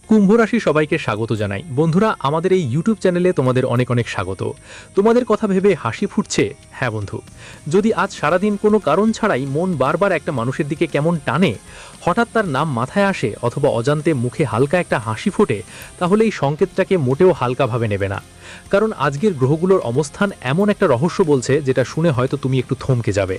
কুম্ভ রাশি সবাইকে স্বাগত জানাই। বন্ধুরা, আমাদের এই ইউটিউব চ্যানেলে তোমাদের অনেক অনেক স্বাগত। তোমাদের কথা ভেবে হাসি ফুটছে? হ্যাঁ বন্ধু, যদি আজ সারাদিন কোনো কারণ ছাড়াই মন বারবার একটা মানুষের দিকে কেমন টানে, হঠাৎ তার নাম মাথায় আসে অথবা অজান্তে মুখে হালকা একটা হাসি ফোটে, তাহলে এই সংকেতটাকে মোটেও হালকাভাবে নেবে না। কারণ আজকের গ্রহগুলোর অবস্থান এমন একটা রহস্য বলছে, যেটা শুনে হয়তো তুমি একটু থমকে যাবে।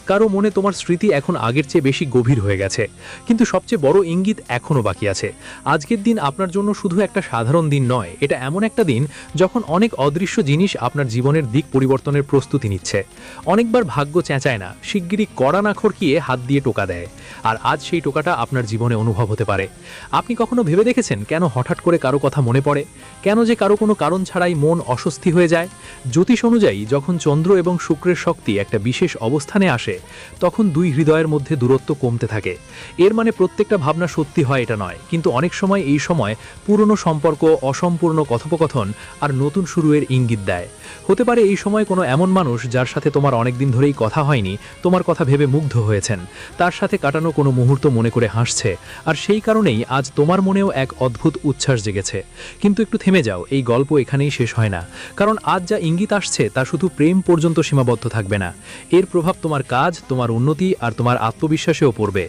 কারো মনে তোমার স্মৃতি এখন আগের চেয়ে বেশি গভীর হয়ে গেছে, কিন্তু সবচেয়ে বড় ইঙ্গিত এখনও বাকি আছে। আজকের দিন আপনার জন্য শুধু একটা সাধারণ দিন নয়, এটা এমন একটা দিন যখন অনেক অদৃশ্য জিনিস আপনার জীবনের দিক পরিবর্তনের প্রস্তুতি নিচ্ছে। অনেকবার ভাগ্য চেঁচায় না, শিগগিরই কড়া না খড়কিয়ে হাত দিয়ে টোকা দেয়। আর আজ সেই টোকাটা আপনার জীবনে অনুভব হতে পারে। আপনি কখনো ভেবে দেখেছেন কেন হঠাৎ করে কারো কথা মনে পড়ে? কেন যে কারো কোনো কারণ ছাড়াই মন অস্বস্তি হয়ে যায়? জ্যোতিষ অনুযায়ী যখন চন্দ্র এবং শুক্রের শক্তি একটা বিশেষ অবস্থানে আসে, তখন দুই হৃদয়ের মধ্যে দূরত্ব কমতে থাকে। এর মানে প্রত্যেকটা ভাবনা সত্যি হয় এটা নয়, কিন্তু অনেক সময় এই সময় পুরনো সম্পর্ক, অসম্পূর্ণ কথোপকথন আর নতুন শুরুয়ের ইঙ্গিত দেয়। হতে পারে এই সময় কোনো এমন মানুষ যার সাথে তোমার অনেকদিন ধরেই কথা হয়নি, তোমার কথা ভেবে মুগ্ধ হয়েছেন, তার সাথে কাটানো কোনো মুহূর্ত মনে করে হাসছে, আর সেই কারণেই আজ তোমার মনেও এক অদ্ভুত উচ্ছ্বাস জেগেছে। কিন্তু একটু থেমে যাও, এই গল্প এখানেই শেষ হয় না। কারণ আজ যা ইঙ্গিত আসছে তা শুধু প্রেম পর্যন্ত সীমাবদ্ধ থাকবে না। এর প্রভাব তোমার কাজ, তোমার উন্নতি আর তোমার আত্মবিশ্বাসেও পড়বে।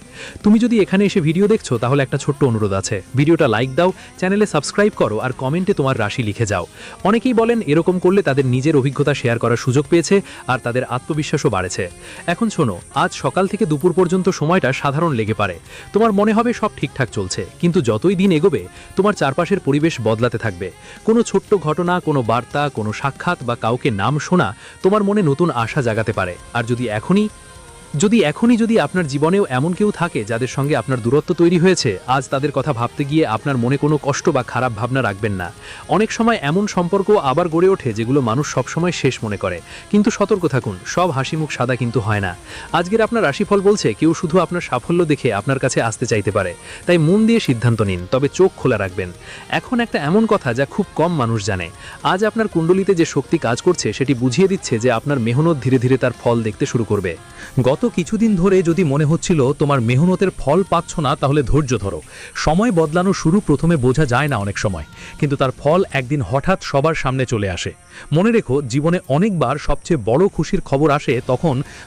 তুমি যদি এখানে এসে ভিডিও দেখছো, তাহলে একটা ছোট্ট অনুরোধ আছে, ভিডিওটা লাইক দাও, চ্যানেলে সাবস্ক্রাইব করো আর কমেন্টে তোমার রাশি লিখে যাও। অনেকেই বলেন এরকম করলে তাদের নিজের অভিজ্ঞতা শেয়ার করার সুযোগ পেয়েছে আর তাদের আত্মবিশ্বাসও বাড়েছে। এখন শোনো, আজ সকাল থেকে দুপুর পর্যন্ত সময়টা সাধারণ লেগে পারে। তোমার মনে হবে সব ঠিকঠাক চলছে, কিন্তু যতই দিন এগোবে তোমার চারপাশের পরিবেশ বদলাতে থাকবে। কোনো ছোট্ট ঘটনা, কোনো বার্তা, কোনো সাক্ষাৎ বা কাউকে নাম শোনা তোমার মনে নতুন আশা জাগাতে পারে। আর যদি আপনার জীবনেও এমন কেউ থাকে যাদের সঙ্গে আপনার দূরত্ব তৈরি হয়েছে, আজ তাদের কথা ভাবতে গিয়ে আপনার মনে কোনো কষ্ট বা খারাপ ভাবনা রাখবেন না। অনেক সময় এমন সম্পর্ক আবার গড়ে ওঠে যেগুলো মানুষ সবসময় শেষ মনে করে। কিন্তু সতর্ক থাকুন, সব হাসিমুখ সাদা কিন্তু হয় না। আজকের আপনার রাশিফল বলছে কেউ শুধু আপনার সাফল্য দেখে আপনার কাছে আসতে চাইতে পারে। তাই মন দিয়ে সিদ্ধান্ত নিন, তবে চোখ খোলা রাখবেন। এখন একটা এমন কথা যা খুব কম মানুষ জানে। আজ আপনার কুণ্ডলিতে যে শক্তি কাজ করছে সেটি বুঝিয়ে দিচ্ছে যে আপনার মেহনত ধীরে ধীরে তার ফল দেখতে শুরু করবে। গত কিছুদিন ধরে যদি মনে হচ্ছিল তোমার মেহনতের ফল পাচ্ছ না, তাহলে ধৈর্য ধরো। সময় বদলানো শুরু প্রথমে বোঝা যায় না অনেক সময়, কিন্তু তার ফল একদিন হঠাৎ সবার সামনে চলে আসে। মনে রেখো, জীবনে অনেকবার সবচেয়ে বড় খুশির খবর আসে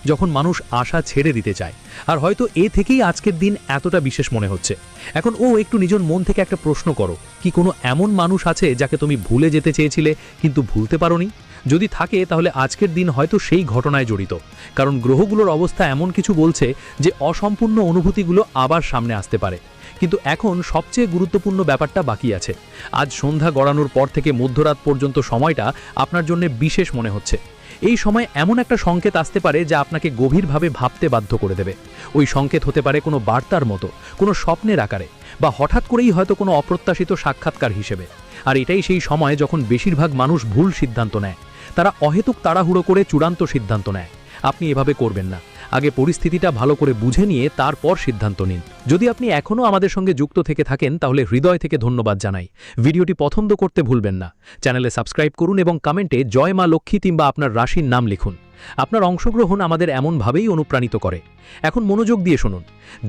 যখন মানুষ আশা ছেড়ে দিতে চায়। আর হয়তো এ থেকেই আজকের দিন এতটা বিশেষ মনে হচ্ছে। এখন একটু নিজের মন থেকে একটা প্রশ্ন করো, কি কোনো এমন মানুষ আছে যাকে তুমি ভুলে যেতে চেয়েছিলে কিন্তু ভুলতে পারোনি? যদি থাকে, তাহলে আজকের দিন হয়তো সেই ঘটনায় জড়িত। কারণ গ্রহগুলোর অবস্থা এমন কিছু বলছে যে অসম্পূর্ণ অনুভূতিগুলো আবার সামনে আসতে পারে। কিন্তু এখন সবচেয়ে গুরুত্বপূর্ণ ব্যাপারটা বাকি আছে। আজ সন্ধ্যা গড়ানোর পর থেকে মধ্যরাত পর্যন্ত সময়টা আপনার জন্য বিশেষ মনে হচ্ছে। এই সময় এমন একটা সংকেত আসতে পারে যা আপনাকে গভীরভাবে ভাবতে বাধ্য করে দেবে। ওই সংকেত হতে পারে কোনো বার্তার মতো, কোনো স্বপ্নের আকারে, বা হঠাৎ করেই হয়তো কোনো অপ্রত্যাশিত সাক্ষাৎকার হিসেবে। আর এটাই সেই সময় যখন বেশিরভাগ মানুষ ভুল সিদ্ধান্ত নেয়। তারা অহেতুক তাড়াহুড়ো করে চূড়ান্ত সিদ্ধান্ত নেয়। আপনি এভাবে করবেন না। আগে পরিস্থিতিটা ভালো করে বুঝে নিয়ে তারপর সিদ্ধান্ত নিন। যদি আপনি এখনও আমাদের সঙ্গে যুক্ত থেকে থাকেন, তাহলে হৃদয় থেকে ধন্যবাদ জানাই। ভিডিওটি পছন্দ করতে ভুলবেন না। চ্যানেলে সাবস্ক্রাইব করুন এবং কমেন্টে জয় মা লক্ষ্মী কিংবা আপনার রাশির নাম লিখুন। আপনার অংশগ্রহণ আমাদের এমনভাবেই অনুপ্রাণিত করে। এখন মনোযোগ দিয়ে শুনুন।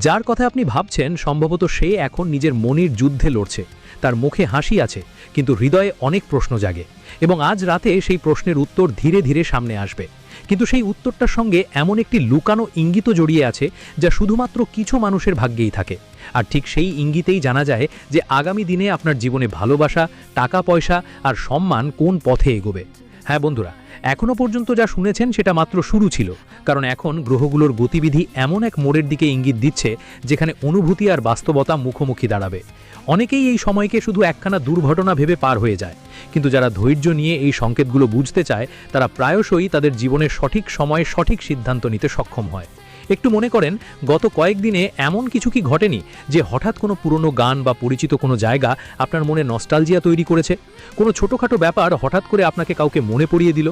যার কথা আপনি ভাবছেন, সম্ভবত সে এখন নিজের মনের যুদ্ধে লড়ছে। তার মুখে হাসি আছে, কিন্তু হৃদয়ে অনেক প্রশ্ন জাগে। এবং আজ রাতে সেই প্রশ্নের উত্তর ধীরে ধীরে সামনে আসবে। কিন্তু সেই উত্তরটার সঙ্গে এমন একটি লুকানো ইঙ্গিতও জড়িয়ে আছে যা শুধুমাত্র কিছু মানুষের ভাগ্যেই থাকে। আর ঠিক সেই ইঙ্গিতেই জানা যায় যে আগামী দিনে আপনার জীবনে ভালোবাসা, টাকা পয়সা আর সম্মান কোন পথে এগোবে। হ্যাঁ বন্ধুরা, এখনও পর্যন্ত যা শুনেছেন সেটা মাত্র শুরু ছিল। কারণ এখন গ্রহগুলোর গতিবিধি এমন এক মোড়ের দিকে ইঙ্গিত দিচ্ছে যেখানে অনুভূতি আর বাস্তবতা মুখোমুখি দাঁড়াবে। অনেকেই এই সময়কে শুধু একখানা দুর্ঘটনা ভেবে পার হয়ে যায়, কিন্তু যারা ধৈর্য নিয়ে এই সংকেতগুলো বুঝতে চায়, তারা প্রায়শই তাদের জীবনের সঠিক সময়ে সঠিক সিদ্ধান্ত নিতে সক্ষম হয়। একটু মনে করেন, গত কয়েকদিনে এমন কিছু কি ঘটেনি যে হঠাৎ কোনো পুরনো গান বা পরিচিত কোনো জায়গা আপনার মনে নস্টালজিয়া তৈরি করেছে? কোনো ছোটোখাটো ব্যাপার হঠাৎ করে আপনাকে কাউকে মনে পড়িয়ে দিল?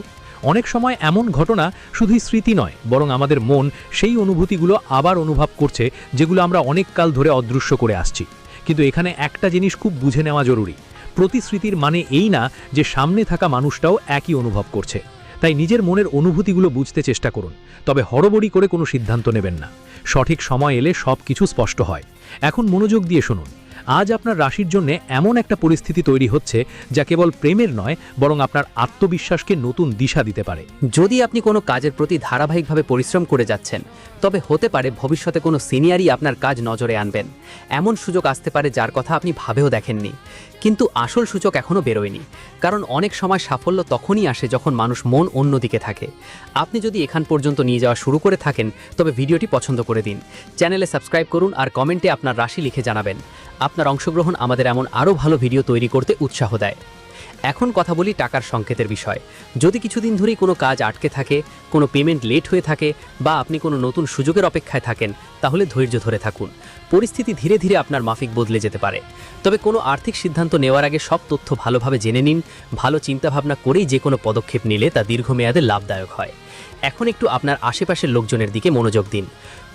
অনেক সময় এমন ঘটনা শুধুই স্মৃতি নয়, বরং আমাদের মন সেই অনুভূতিগুলো আবার অনুভব করছে যেগুলো আমরা অনেক কাল ধরে অদৃশ্য করে আসছি। কিন্তু এখানে একটা জিনিস খুব বুঝে নেওয়া জরুরি। প্রতিশ্রুতির মানে এই না যে সামনে থাকা মানুষটাও একই অনুভব করছে। তাই নিজের মনের অনুভূতিগুলো বুঝতে চেষ্টা করুন, তবে হড়বড়ি করে কোনো সিদ্ধান্ত নেবেন না। সঠিক সময় এলে সব কিছু স্পষ্ট হয়। এখন মনোযোগ দিয়ে শুনুন। আজ আপনার রাশির জন্য এমন একটা পরিস্থিতি তৈরি হচ্ছে যা কেবল প্রেমের নয়, বরং আপনার আত্মবিশ্বাসকে নতুন দিশা দিতে পারে। যদি আপনি কোনো কাজের প্রতি ধারাবাহিকভাবে পরিশ্রম করে যাচ্ছেন, তবে হতে পারে ভবিষ্যতে কোনো সিনিয়রই আপনার কাজ নজরে আনবেন। এমন সুযোগ আসতে পারে যার কথা আপনি ভাবেও দেখেননি। কিন্তু আসল সূচক এখনও বেরোয়নি, কারণ অনেক সময় সাফল্য তখনই আসে যখন মানুষ মন অন্যদিকে থাকে। আপনি যদি এখান পর্যন্ত নিয়ে যাওয়া শুরু করে থাকেন, তবে ভিডিওটি পছন্দ করে দিন, চ্যানেলে সাবস্ক্রাইব করুন আর কমেন্টে আপনার রাশি লিখে জানাবেন। আপনার অংশগ্রহণ আমাদের এমন আরও ভালো ভিডিও তৈরি করতে উৎসাহ দেয়। এখন কথা বলি টাকার সংকেতের বিষয়। যদি কিছুদিন ধরেই কোনো কাজ আটকে থাকে, কোনো পেমেন্ট লেট হয়ে থাকে, বা আপনি কোনো নতুন সুযোগের অপেক্ষায় থাকেন, তাহলে ধৈর্য ধরে থাকুন। পরিস্থিতি ধীরে ধীরে আপনার মাফিক বদলে যেতে পারে। তবে কোনো আর্থিক সিদ্ধান্ত নেওয়ার আগে সব তথ্য ভালোভাবে জেনে নিন। ভালো চিন্তাভাবনা করেই যে কোনো পদক্ষেপ নিলে তা দীর্ঘমেয়াদে লাভদায়ক হয়। এখন একটু আপনার আশেপাশের লোকজনের দিকে মনোযোগ দিন।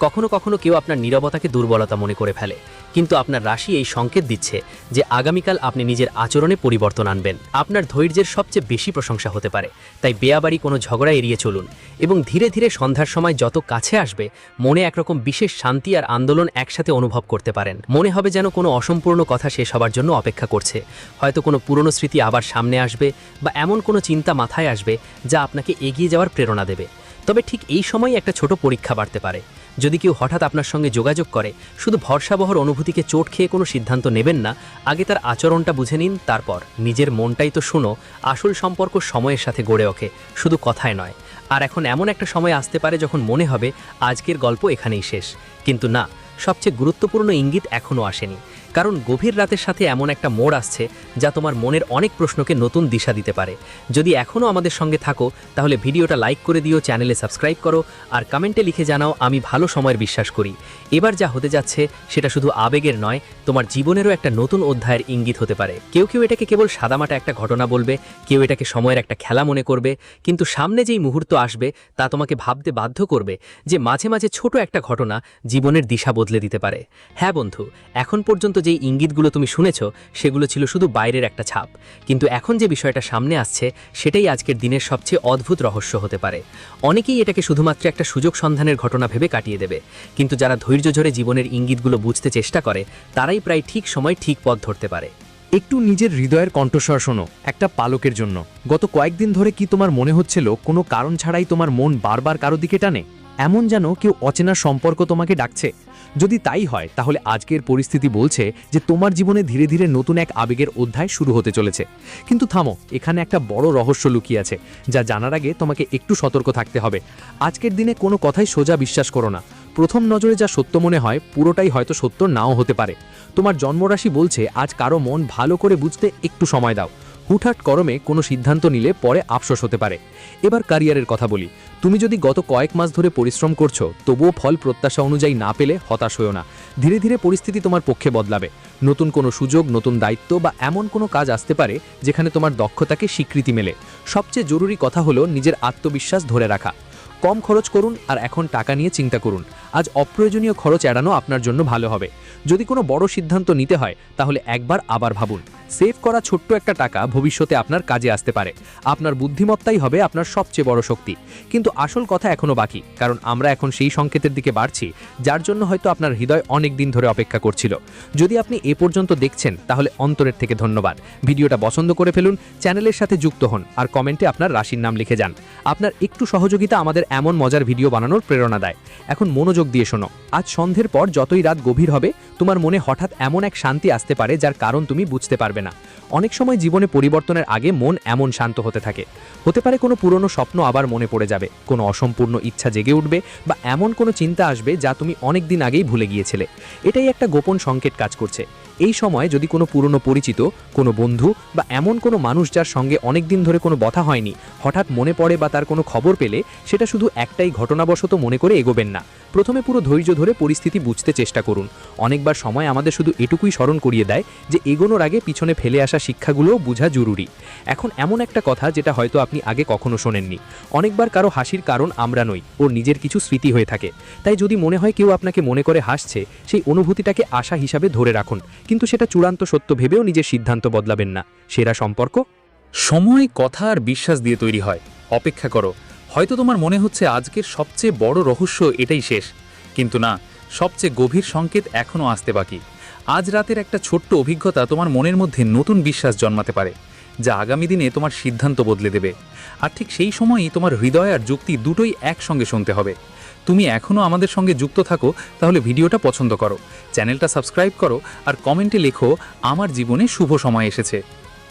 কখনো কখনো কেউ আপনার নীরবতাকে দুর্বলতা মনে করে ফেলে, কিন্তু আপনার রাশি এই সংকেত দিচ্ছে যে আগামীকাল আপনি নিজের আচরণে পরিবর্তন আনবেন। আপনার ধৈর্যের সবচেয়ে বেশি প্রশংসা হতে পারে, তাই বেয়াবাড়ি কোনো ঝগড়া এড়িয়ে চলুন। এবং ধীরে ধীরে সন্ধ্যার সময় যত কাছে আসবে, মনে একরকম বিশেষ শান্তি আর আন্দোলন একসাথে অনুভব করতে পারেন। মনে হবে যেন কোনো অসম্পূর্ণ কথা শেষ হবার জন্য অপেক্ষা করছে। হয়তো কোনো পুরনো স্মৃতি আবার সামনে আসবে, বা এমন কোনো চিন্তা মাথায় আসবে যা আপনাকে এগিয়ে যাওয়ার প্রেরণা দেবে। তবে ঠিক এই সময় একটা ছোট পরীক্ষা বাড়তে পারে। যদি কেউ হঠাৎ আপনার সঙ্গে যোগাযোগ করে, শুধু ভরসাবহর অনুভূতিকে চোট খেয়ে কোনো সিদ্ধান্ত নেবেন না। আগে তার আচরণটা বুঝে নিন, তারপর নিজের মনটাই তো শুনো। আসল সম্পর্ক সময়ের সাথে গড়ে ওঠে, শুধু কথায় নয়। আর এখন এমন একটা সময় আসতে পারে যখন মনে হবে আজকের গল্প এখানেই শেষ। কিন্তু না, সবচেয়ে গুরুত্বপূর্ণ ইঙ্গিত এখনও আসেনি। কারণ গভীর রাতের সাথে এমন একটা মোড় আসছে যা তোমার মনের অনেক প্রশ্নকে নতুন দিশা দিতে পারে। যদি এখনও আমাদের সঙ্গে থাকো, তাহলে ভিডিওটা লাইক করে দিও, চ্যানেলে সাবস্ক্রাইব করো, আর কমেন্টে লিখে জানাও আমি ভালো সময়ের বিশ্বাস করি। এবার যা হতে যাচ্ছে সেটা শুধু আবেগের নয়, তোমার জীবনেরও একটা নতুন অধ্যায়ের ইঙ্গিত হতে পারে। কেউ কেউ এটাকে কেবল সাদামাটা একটা ঘটনা বলবে, কেউ এটাকে সময়ের একটা খেলা মনে করবে, কিন্তু সামনে যেই মুহূর্ত আসবে তা তোমাকে ভাবতে বাধ্য করবে যে মাঝে মাঝে ছোট একটা ঘটনা জীবনের দিশা বদলে দিতে পারে। হ্যাঁ বন্ধু, এখন পর্যন্ত যেই ইঙ্গিতগুলো তুমি শুনেছ, সেগুলো ছিল শুধু বাইরের একটা ছাপ। কিন্তু এখন যে বিষয়টা সামনে আসছে, সেটাই আজকের দিনের সবচেয়ে অদ্ভুত রহস্য হতে পারে। অনেকেই এটাকে শুধুমাত্র একটা সুযোগ সন্ধানের ঘটনা ভেবে কাটিয়ে দেবে, কিন্তু যারা ধৈর্য ধরে জীবনের ইঙ্গিতগুলো বুঝতে চেষ্টা করে, তারাই প্রায় ঠিক সময় ঠিক পথ ধরতে পারে। একটু নিজের হৃদয়ের কণ্ঠস্বর শোনো, একটা পালকের জন্য। গত কয়েকদিন ধরে কি তোমার মনে হচ্ছিল কোনো কারণ ছাড়াই তোমার মন বারবার কারো দিকে টানে? এমন যেন কেউ অচেনা সম্পর্ক তোমাকে ডাকছে? যদি তাই হয়, তাহলে আজকের পরিস্থিতি বলছে যে তোমার জীবনে ধীরে ধীরে নতুন এক আবেগের অধ্যায় শুরু হতে চলেছে। কিন্তু থামো, এখানে একটা বড় রহস্য লুকিয়ে আছে, যা জানার আগে তোমাকে একটু সতর্ক থাকতে হবে। আজকের দিনে কোনো কথাই সোজা বিশ্বাস করো না। প্রথম নজরে যা সত্য মনে হয়, পুরোটাই হয়তো সত্য নাও হতে পারে। তোমার জন্মরাশি বলছে আজ কারো মন ভালো করে বুঝতে একটু সময় দাও। হুটহাট করমে কোনো সিদ্ধান্ত নিলে পরে আফসোস হতে পারে। এবার ক্যারিয়ারের কথা বলি। তুমি যদি গত কয়েক মাস ধরে পরিশ্রম করছো, তবুও ফল প্রত্যাশা অনুযায়ী না পেলে হতাশ হয়ো না। ধীরে ধীরে পরিস্থিতি তোমার পক্ষে বদলাবে। নতুন কোনো সুযোগ, নতুন দায়িত্ব বা এমন কোনো কাজ আসতে পারে যেখানে তোমার দক্ষতাকে স্বীকৃতি মেলে। সবচেয়ে জরুরি কথা হলো নিজের আত্মবিশ্বাস ধরে রাখা। কম খরচ করুন আর এখন টাকা নিয়ে চিন্তা করুন। আজ অপ্রয়োজনীয় খরচ এড়ানো আপনার জন্য ভালো হবে। যদি কোনো বড় সিদ্ধান্ত নিতে হয়, তাহলে একবার আবার ভাবুন। সেভ করা ছোট্ট একটা টাকা ভবিষ্যতে আপনার কাজে আসতে পারে। আপনার বুদ্ধিমত্তাই হবে আপনার সবচেয়ে বড় শক্তি। কিন্তু আসল কথা এখনও বাকি, কারণ আমরা এখন সেই সংকেতের দিকে বাড়ছি যার জন্য হয়তো আপনার হৃদয় অনেক দিন ধরে অপেক্ষা করছিল। যদি আপনি এ পর্যন্ত দেখছেন, তাহলে অন্তরের থেকে ধন্যবাদ। ভিডিওটা পছন্দ করে ফেলুন, চ্যানেলের সাথে যুক্ত হন, আর কমেন্টে আপনার রাশির নাম লিখে যান। আপনার একটু সহযোগিতা আমাদের এমন মজার ভিডিও বানানোর প্রেরণা দেয়। এখন মনোযোগ দিয়ে শোনো। আজ সন্ধ্যের পর যতই রাত গভীর হবে, তোমার মনে হঠাৎ এমন এক শান্তি আসতে পারে যার কারণ তুমি বুঝতে পারবে না। অনেক সময় জীবনে পরিবর্তনের আগে মন এমন শান্ত হতে থাকে। হতে পারে কোনো পুরনো স্বপ্ন আবার মনে পড়ে যাবে, কোনো অসম্পূর্ণ ইচ্ছা জেগে উঠবে, বা এমন কোনো চিন্তা আসবে যা তুমি অনেক দিন আগেই ভুলে গিয়েছিলে। এটাই একটা গোপন সংকেত কাজ করছে। এই সময় যদি কোনো পুরনো পরিচিত, কোনো বন্ধু বা এমন কোনো মানুষ যার সঙ্গে অনেক দিন ধরে কোনো কথা হয়নি হঠাৎ মনে পড়ে, বা তার কোনো খবর পেলে, সেটা শুধু একটাই ঘটনাবশত মনে করে এগোবেন না। প্রথমে পুরো ধৈর্য ধরে পরিস্থিতি বুঝতে চেষ্টা করুন। অনেকবার সময় আমাদের শুধু এটুকুই স্মরণ করিয়ে দেয় যে এগোনোর আগে পিছনে ফেলে আসা শিক্ষাগুলোও বোঝা জরুরি। এখন এমন একটা কথা যেটা হয়তো আপনি আগে কখনো শোনেননি। অনেকবার কারো হাসির কারণ আমরা নই, ওর নিজের কিছু স্মৃতি হয়ে থাকে। তাই যদি মনে হয় কেউ আপনাকে মনে করে হাসছে, সেই অনুভূতিটাকে আশা হিসাবে ধরে রাখুন, কিন্তু সেটা চূড়ান্ত সত্য ভেবেও নিজের সিদ্ধান্ত বদলাবেন না। সেরা সম্পর্ক সময়, কথা আর বিশ্বাস দিয়ে তৈরি হয়। অপেক্ষা করো। হয়তো তোমার মনে হচ্ছে আজকের সবচেয়ে বড় রহস্য এটাই শেষ, কিন্তু না, সবচেয়ে গভীর সংকেত এখনও আসতে বাকি। আজ রাতের একটা ছোট্ট অভিজ্ঞতা তোমার মনের মধ্যে নতুন বিশ্বাস জন্মাতে পারে, যা আগামী দিনে তোমার সিদ্ধান্ত বদলে দেবে। আর ঠিক সেই সময়ই তোমার হৃদয় আর যুক্তি দুটোই একসঙ্গে শুনতে হবে। তুমি এখনও আমাদের সঙ্গে যুক্ত থাকো, তাহলে ভিডিওটা পছন্দ করো, চ্যানেলটা সাবস্ক্রাইব করো, আর কমেন্টে লেখো আমার জীবনে শুভ সময় এসেছে।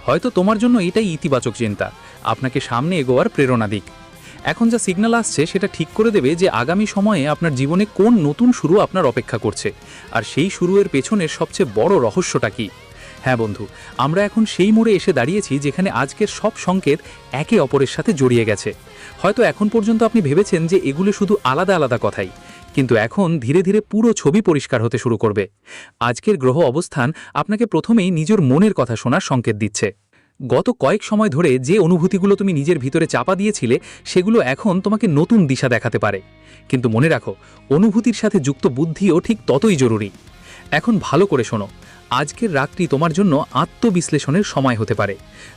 হয়তো তোমার জন্য এটাই ইতিবাচক চিন্তা, আপনাকে সামনে এগোয়ার প্রেরণা দিক। এখন যা সিগন্যাল আসছে সেটা ঠিক করে দেবে যে আগামী সময়ে আপনার জীবনে কোন নতুন শুরু আপনার অপেক্ষা করছে, আর সেই শুরুয়ের পেছনের সবচেয়ে বড় রহস্যটা কী। হ্যাঁ বন্ধু, আমরা এখন সেই মোড়ে এসে দাঁড়িয়েছি যেখানে আজকের সব সংকেত একে অপরের সাথে জড়িয়ে গেছে। হয়তো এখন পর্যন্ত আপনি ভেবেছেন যে এগুলো শুধু আলাদা আলাদা কথাই, কিন্তু এখন ধীরে ধীরে পুরো ছবি পরিষ্কার হতে শুরু করবে। আজকের গ্রহ অবস্থান আপনাকে প্রথমেই নিজের মনের কথা শোনার সংকেত দিচ্ছে। গত কয়েক সময় ধরে যে অনুভূতিগুলো তুমি নিজের ভিতরে চাপা দিয়েছিলে, সেগুলো এখন তোমাকে নতুন দিশা দেখাতে পারে। কিন্তু মনে রাখো, অনুভূতির সাথে যুক্ত বুদ্ধিও ঠিক ততই জরুরি। এখন ভালো করে শোনো, আজকের রাতটি তোমার জন্য আত্মবিশ্লেষণের সময় হতে পারে।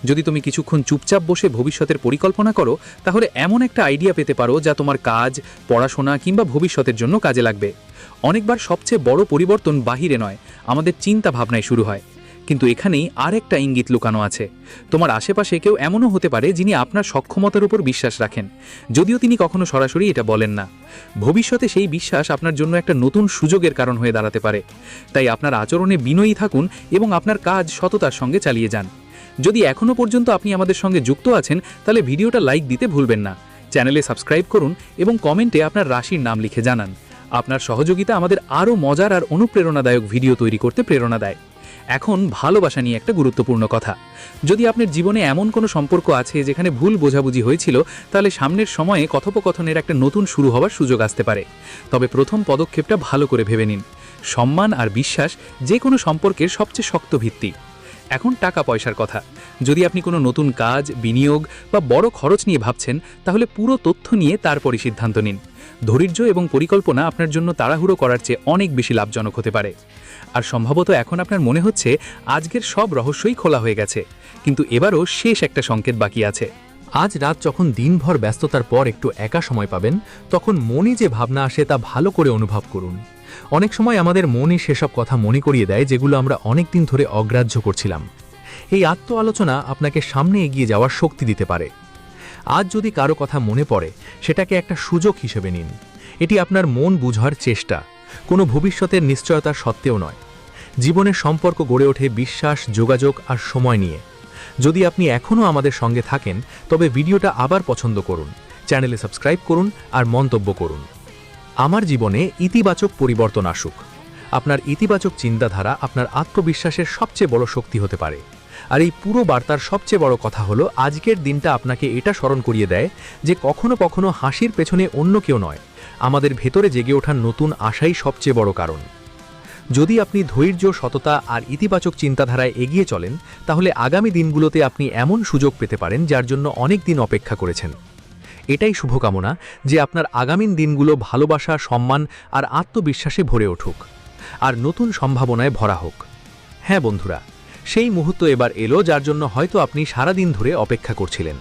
যদি তুমি কিছুক্ষণ চুপচাপ বসে ভবিষ্যতের পরিকল্পনা করো, তাহলে এমন একটা আইডিয়া পেতে পারো যা তোমার কাজ, পড়াশোনা কিংবা ভবিষ্যতের জন্য কাজে লাগবে। অনেকবার সবচেয়ে বড় পরিবর্তন বাহিরে নয়, আমাদের চিন্তা ভাবনায় শুরু হয়। কিন্তু এখানেই আরেকটা ইঙ্গিত লুকানো আছে। তোমার আশেপাশে কেউ এমনও হতে পারে যিনি আপনার সক্ষমতার উপর বিশ্বাস রাখেন, যদিও তিনি কখনো সরাসরি এটা বলেন না। ভবিষ্যতে সেই বিশ্বাস আপনার জন্য একটা নতুন সুযোগের কারণ হয়ে দাঁড়াতে পারে। তাই আপনার আচরণে বিনয়ী থাকুন এবং আপনার কাজ সততার সঙ্গে চালিয়ে যান। যদি এখনও পর্যন্ত আপনি আমাদের সঙ্গে যুক্ত আছেন, তাহলে ভিডিওটা লাইক দিতে ভুলবেন না, চ্যানেলে সাবস্ক্রাইব করুন এবং কমেন্টে আপনার রাশির নাম লিখে জানান। আপনার সহযোগিতা আমাদের আরও মজার আর অনুপ্রেরণাদায়ক ভিডিও তৈরি করতে প্রেরণা দেয়। এখন ভালোবাসা নিয়ে একটা গুরুত্বপূর্ণ কথা। যদি আপনার জীবনে এমন কোনো সম্পর্ক আছে যেখানে ভুল বোঝাবুঝি হয়েছিল, তাহলে সামনের সময়ে কথোপকথনের একটা নতুন শুরু হওয়ার সুযোগ আসতে পারে। তবে প্রথম পদক্ষেপটা ভালো করে ভেবে নিন। সম্মান আর বিশ্বাস যে কোনো সম্পর্কের সবচেয়ে শক্ত ভিত্তি। এখন টাকা পয়সার কথা। যদি আপনি কোনো নতুন কাজ, বিনিয়োগ বা বড় খরচ নিয়ে ভাবছেন, তাহলে পুরো তথ্য নিয়ে তারপরই সিদ্ধান্ত নিন। ধৈর্য এবং পরিকল্পনা আপনার জন্য তাড়াহুড়ো করার চেয়ে অনেক বেশি লাভজনক হতে পারে। আর সম্ভবত এখন আপনার মনে হচ্ছে আজকের সব রহস্যই খোলা হয়ে গেছে, কিন্তু এবারও শেষ একটা সংকেত বাকি আছে। আজ রাত যখন দিনভর ব্যস্ততার পর একটু একা সময় পাবেন, তখন মনে যে ভাবনা আসে তা ভালো করে অনুভব করুন। অনেক সময় আমাদের মনই সেসব কথা মনে করিয়ে দেয় যেগুলো আমরা অনেক দিন ধরে অগ্রাহ্য করছিলাম। এই আত্ম আলোচনা আপনাকে সামনে এগিয়ে যাওয়ার শক্তি দিতে পারে। আজ যদি কারো কথা মনে পড়ে, সেটাকে একটা সুযোগ হিসেবে নিন। এটি আপনার মন বুঝার চেষ্টা, কোনো ভবিষ্যতের নিশ্চয়তা সত্ত্বেও নয়। জীবনের সম্পর্ক গড়ে ওঠে বিশ্বাস, যোগাযোগ আর সময় নিয়ে। যদি আপনি এখনও আমাদের সঙ্গে থাকেন, তবে ভিডিওটা আবার পছন্দ করুন, চ্যানেলে সাবস্ক্রাইব করুন আর মন্তব্য করুন। আমার জীবনে ইতিবাচক পরিবর্তন আসুক। আপনার ইতিবাচক চিন্তাধারা আপনার আত্মবিশ্বাসের সবচেয়ে বড় শক্তি হতে পারে। আর এই পুরো বার্তার সবচেয়ে বড় কথা হলো, আজকের দিনটা আপনাকে এটা স্মরণ করিয়ে দেয় যে কখনো কখনো হাসির পেছনে অন্য কেউ নয়, আমাদের ভেতরে জেগে ওঠার নতুন আশাই সবচেয়ে বড় কারণ। যদি আপনি ধৈর্য, সততা আর ইতিবাচক চিন্তাধারায় এগিয়ে চলেন, তাহলে আগামী দিনগুলোতে আপনি এমন সুযোগ পেতে পারেন যার জন্য অনেক দিন অপেক্ষা করেছেন। এটাই শুভকামনা যে আপনার আগামী দিনগুলো ভালোবাসা, সম্মান আর আত্মবিশ্বাসে ভরে উঠুক, আর নতুন সম্ভাবনায় ভরা হোক। হ্যাঁ বন্ধুরা, সেই মুহূর্ত এবার এলো যার জন্য হয়তো আপনি সারাদিন ধরে অপেক্ষা করছিলেন।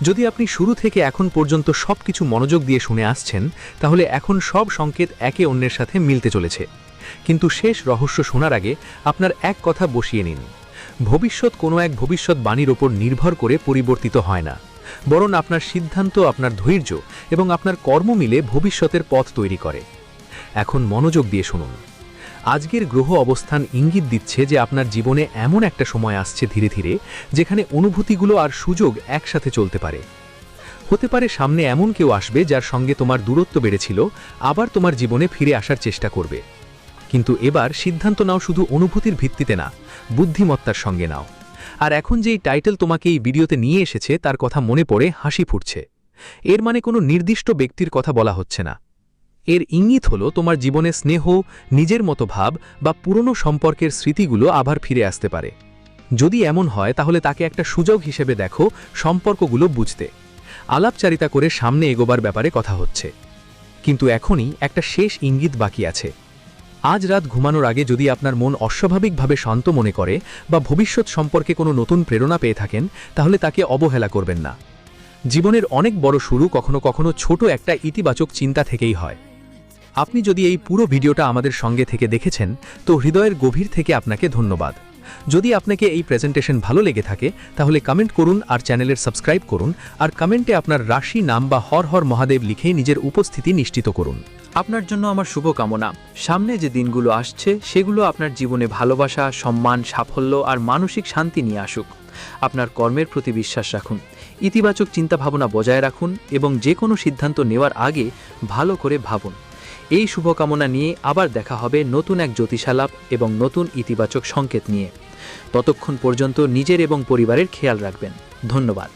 যদি আপনি শুরু থেকে এখন পর্যন্ত সবকিছু মনোযোগ দিয়ে শুনে আসছেন, তাহলে এখন সব সংকেত একে অন্যের সাথে মিলতে চলেছে। কিন্তু শেষ রহস্য শোনার আগে আপনার এক কথা বসিয়ে নিন। ভবিষ্যৎ কোনো এক ভবিষ্যৎবাণীর ওপর নির্ভর করে পরিবর্তিত হয় না, বরং আপনার সিদ্ধান্ত, আপনার ধৈর্য এবং আপনার কর্ম মিলে ভবিষ্যতের পথ তৈরি করে। এখন মনোযোগ দিয়ে শুনুন। আজকের গ্রহ অবস্থান ইঙ্গিত দিচ্ছে যে আপনার জীবনে এমন একটা সময় আসছে ধীরে ধীরে, যেখানে অনুভূতিগুলো আর সুযোগ একসাথে চলতে পারে। হতে পারে সামনে এমন কেউ আসবে যার সঙ্গে তোমার দূরত্ব বেড়েছিল, আবার তোমার জীবনে ফিরে আসার চেষ্টা করবে। কিন্তু এবার সিদ্ধান্ত নাও শুধু অনুভূতির ভিত্তিতে না, বুদ্ধিমত্তার সঙ্গে নাও। আর এখন যেই টাইটেল তোমাকে এই ভিডিওতে নিয়ে এসেছে তার কথা মনে পড়ে হাসি ফুটছে, এর মানে কোনো নির্দিষ্ট ব্যক্তির কথা বলা হচ্ছে না। এর ইঙ্গিত হলো তোমার জীবনে স্নেহ, নিজের মতো ভাব বা পুরনো সম্পর্কের স্মৃতিগুলো আবার ফিরে আসতে পারে। যদি এমন হয়, তাহলে তাকে একটা সুযোগ হিসেবে দেখো সম্পর্কগুলো বুঝতে। আলাপচারিতা করে সামনে এগোবার ব্যাপারে কথা হচ্ছে। কিন্তু এখনই একটা শেষ ইঙ্গিত বাকি আছে। আজ রাত ঘুমানোর আগে যদি আপনার মন অস্বাভাবিকভাবে শান্ত মনে করে বা ভবিষ্যৎ সম্পর্কে কোনো নতুন প্রেরণা পেয়ে থাকেন, তাহলে তাকে অবহেলা করবেন না। জীবনের অনেক বড় শুরু কখনো কখনো ছোট একটা ইতিবাচক চিন্তা থেকেই হয়। আপনি যদি এই পুরো ভিডিওটা আমাদের সঙ্গে থেকে দেখেছেন তো হৃদয়ের গভীর থেকে আপনাকে ধন্যবাদ। যদি আপনাকে এই প্রেজেন্টেশন ভালো লেগে থাকে তাহলে কমেন্ট করুন আর চ্যানেলের সাবস্ক্রাইব করুন, আর কমেন্টে আপনার রাশি, নাম বা হর হর মহাদেব লিখে নিজের উপস্থিতি নিশ্চিত করুন। আপনার জন্য আমার শুভকামনা। সামনে যে দিনগুলো আসছে সেগুলো আপনার জীবনে ভালোবাসা, সম্মান, সাফল্য আর মানসিক শান্তি নিয়ে আসুক। আপনার কর্মের প্রতি বিশ্বাস রাখুন, ইতিবাচক চিন্তাভাবনা বজায় রাখুন এবং যে কোনো সিদ্ধান্ত নেওয়ার আগে ভালো করে ভাবুন। এই শুভকামনা নিয়ে আবার দেখা হবে নতুন এক জ্যোতিষালাপ এবং নতুন ইতিবাচক সংকেত নিয়ে। ততক্ষণ পর্যন্ত নিজের এবং পরিবারের খেয়াল রাখবেন। ধন্যবাদ।